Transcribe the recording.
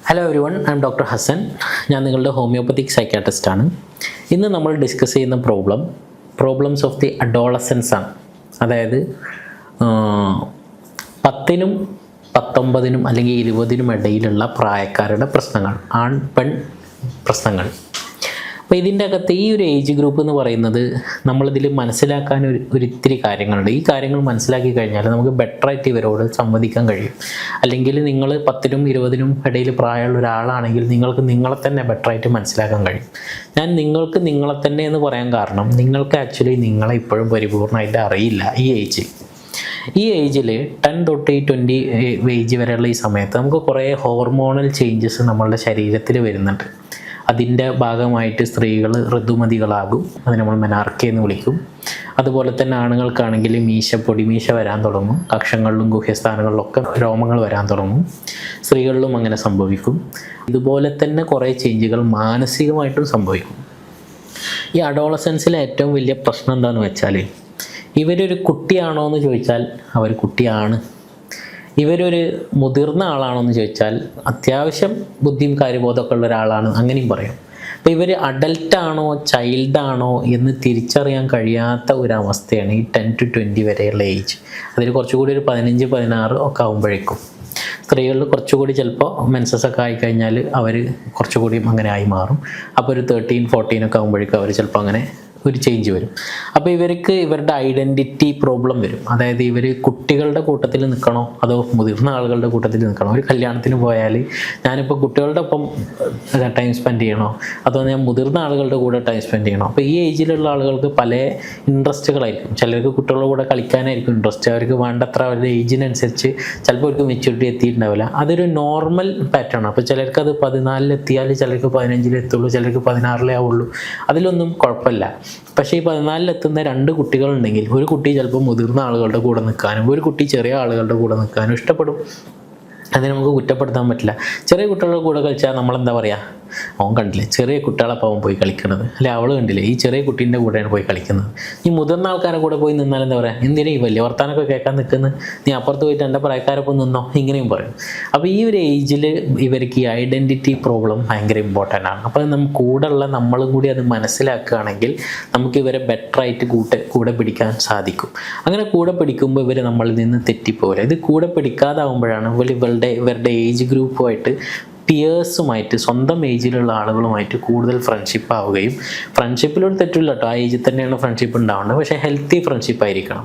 Hello everyone, I am doctor Hasan. ഞാൻ നിങ്ങളുടെ homeopathic സൈക്കാട്രിസ്റ്റാണ്. ഇന്ന് നമ്മൾ ഡിസ്കസ് ചെയ്യുന്ന പ്രോബ്ലംസ് ഓഫ് ദി അഡോളസൻസ് ആണ്. അതായത് 10-നും 19-നും അല്ലെങ്കിൽ 20-നും ഇടയിലുള്ള പ്രായക്കാരുടെ പ്രശ്നങ്ങൾ, ആൺ പെൺ പ്രശ്നങ്ങൾ. അപ്പോൾ ഇതിൻ്റെ അകത്ത് ഈ ഒരു ഏജ് ഗ്രൂപ്പ് എന്ന് പറയുന്നത് നമ്മളിതിൽ മനസ്സിലാക്കാൻ ഒരിത്തിരി കാര്യങ്ങളുണ്ട്. ഈ കാര്യങ്ങൾ മനസ്സിലാക്കി കഴിഞ്ഞാൽ നമുക്ക് ബെറ്ററായിട്ട് ഇവരോട് സംവദിക്കാൻ കഴിയും. അല്ലെങ്കിൽ നിങ്ങൾ 10-നും 20-നും ഇടയിൽ പ്രായമുള്ള ഒരാളാണെങ്കിൽ നിങ്ങൾക്ക് നിങ്ങളെ തന്നെ ബെറ്ററായിട്ട് മനസ്സിലാക്കാൻ കഴിയും. ഞാൻ നിങ്ങൾക്ക് നിങ്ങളെ തന്നെ എന്ന് പറയാൻ കാരണം നിങ്ങൾക്ക് ആക്ച്വലി നിങ്ങളെ ഇപ്പോഴും പരിപൂർണ്ണമായിട്ട് അറിയില്ല. ഈ ഏജിൽ 10 തൊട്ട് 20 ഏജ് വരെയുള്ള ഈ സമയത്ത് നമുക്ക് കുറേ ഹോർമോണൽ ചേഞ്ചസ് നമ്മളുടെ ശരീരത്തിൽ വരുന്നുണ്ട്. അതിൻ്റെ ഭാഗമായിട്ട് സ്ത്രീകൾ ഋതുമതികളാകും. അത് നമ്മൾ മെനാർക്കെ എന്ന് വിളിക്കും. അതുപോലെ തന്നെ ആണുങ്ങൾക്കാണെങ്കിൽ പൊടിമീശ വരാൻ തുടങ്ങും. കക്ഷങ്ങളിലും ഗുഹ്യസ്ഥാനങ്ങളിലൊക്കെ രോമങ്ങൾ വരാൻ തുടങ്ങും. സ്ത്രീകളിലും അങ്ങനെ സംഭവിക്കും. ഇതുപോലെ തന്നെ കുറേ ചേഞ്ചുകൾ മാനസികമായിട്ടും സംഭവിക്കും. ഈ അഡോളസൻസിലെ ഏറ്റവും വലിയ പ്രശ്നം എന്താണെന്ന് വെച്ചാൽ, ഇവരൊരു കുട്ടിയാണോ എന്ന് ചോദിച്ചാൽ അവർ കുട്ടിയാണ്. ഇവരൊരു മുതിർന്ന ആളാണോ എന്ന് ചോദിച്ചാൽ അത്യാവശ്യം ബുദ്ധിയും കാര്യബോധമൊക്കെ ഉള്ള ഒരാളാണ്, അങ്ങനെയും പറയും. അപ്പോൾ ഇവർ അഡൽട്ടാണോ ചൈൽഡാണോ എന്ന് തിരിച്ചറിയാൻ കഴിയാത്ത ഒരവസ്ഥയാണ് ഈ 10 to 20 വരെയുള്ള ഏജ്. അതിൽ കുറച്ചുകൂടി ഒരു 15-16 ഒക്കെ ആകുമ്പോഴേക്കും സ്ത്രീകളിൽ കുറച്ചുകൂടി ചിലപ്പോൾ മെൻസസ് ഒക്കെ ആയിക്കഴിഞ്ഞാൽ അവർ കുറച്ചുകൂടി അങ്ങനെ ആയി മാറും. അപ്പോൾ ഒരു 13-14 ഒക്കെ ആകുമ്പോഴേക്കും അവർ ചിലപ്പോൾ അങ്ങനെ ഒരു ചേഞ്ച് വരും. അപ്പോൾ ഇവർക്ക് ഇവരുടെ ഐഡൻറ്റിറ്റി പ്രോബ്ലം വരും. അതായത് ഇവർ കുട്ടികളുടെ കൂട്ടത്തിൽ നിൽക്കണോ അതോ മുതിർന്ന ആളുകളുടെ കൂട്ടത്തിൽ നിൽക്കണോ? ഒരു കല്യാണത്തിന് പോയാൽ ഞാനിപ്പോൾ കുട്ടികളുടെ ഒപ്പം ടൈം സ്പെൻഡ് ചെയ്യണോ അതോ ഞാൻ മുതിർന്ന ആളുകളുടെ കൂടെ ടൈം സ്പെൻഡ് ചെയ്യണോ? അപ്പോൾ ഈ ഏജിലുള്ള ആളുകൾക്ക് പല ഇൻട്രസ്റ്റുകളായിരിക്കും. ചിലർക്ക് കുട്ടികളുടെ കൂടെ കളിക്കാനായിരിക്കും ഇൻട്രസ്റ്റ്. അവർക്ക് വേണ്ടത്ര അവരുടെ ഏജിനനുസരിച്ച് ചിലപ്പോൾ അവർക്ക് മെച്യൂരിറ്റി എത്തിയിട്ടുണ്ടാവില്ല. അതൊരു നോർമൽ പാറ്റേൺ. അപ്പോൾ ചിലർക്ക് അത് 14 എത്തിയാൽ ചിലർക്ക് 15 എത്തുള്ളൂ, ചിലർക്ക് 16 ആവുള്ളൂ. അതിലൊന്നും കുഴപ്പമില്ല. പക്ഷേ ഈ 14 എത്തുന്ന 2 കുട്ടികളുണ്ടെങ്കിൽ ഒരു കുട്ടി ചിലപ്പോൾ മുതിർന്ന ആളുകളുടെ കൂടെ നിൽക്കാനും ഒരു കുട്ടി ചെറിയ ആളുകളുടെ കൂടെ നിൽക്കാനും ഇഷ്ടപ്പെടും. അതിന് നമുക്ക് കുറ്റപ്പെടുത്താൻ പറ്റില്ല. ചെറിയ കുട്ടികളുടെ കൂടെ കളിച്ചാൽ നമ്മളെന്താ പറയുക, അവൻ കണ്ടില്ലേ ചെറിയ കുട്ടികളപ്പം അവൻ പോയി കളിക്കുന്നത്, അല്ലെ അവൾ കണ്ടില്ലേ ഈ ചെറിയ കുട്ടീൻ്റെ കൂടെയാണ് പോയി കളിക്കുന്നത്. ഈ മുതിർന്ന ആൾക്കാരെ കൂടെ പോയി നിന്നാൽ എന്താ പറയുക, എന്തിനാ ഈ വലിയ വർത്താനൊക്കെ കേൾക്കാൻ നിൽക്കുന്നത്, നീ അപ്പുറത്ത് പോയിട്ട് എൻ്റെ പ്രായക്കാരൊപ്പം നിന്നോ, ഇങ്ങനെയും പറയും. അപ്പോൾ ഈ ഒരു ഏജിൽ ഇവർക്ക് ഈ ഐഡൻറ്റിറ്റി പ്രോബ്ലം ഭയങ്കര ഇമ്പോർട്ടൻ്റ് ആണ്. അപ്പോൾ നമുക്ക് കൂടെയുള്ള നമ്മളും കൂടി അത് മനസ്സിലാക്കുകയാണെങ്കിൽ നമുക്ക് ഇവരെ ബെറ്ററായിട്ട് കൂടെ പിടിക്കാൻ സാധിക്കും. അങ്ങനെ കൂടെ പിടിക്കുമ്പോൾ ഇവർ നമ്മളിൽ നിന്ന് തെറ്റിപ്പോകില്ല. ഇത് കൂടെ പിടിക്കാതാവുമ്പോഴാണ് ഇവരുടെ ഏജ് ഗ്രൂപ്പുമായിട്ട് പിയേഴ്സുമായിട്ട് സ്വന്തം ഏജിലുള്ള ആളുകളുമായിട്ട് കൂടുതൽ ഫ്രണ്ട്ഷിപ്പ് ആവുകയും, ഫ്രണ്ട്ഷിപ്പിലൊരു തെറ്റില്ല കേട്ടോ, ആ ഏജിൽ തന്നെയാണ് ഫ്രണ്ട്ഷിപ്പ് ഉണ്ടാവേണ്ടത്, പക്ഷേ ഹെൽത്തി ഫ്രണ്ട്ഷിപ്പ് ആയിരിക്കണം.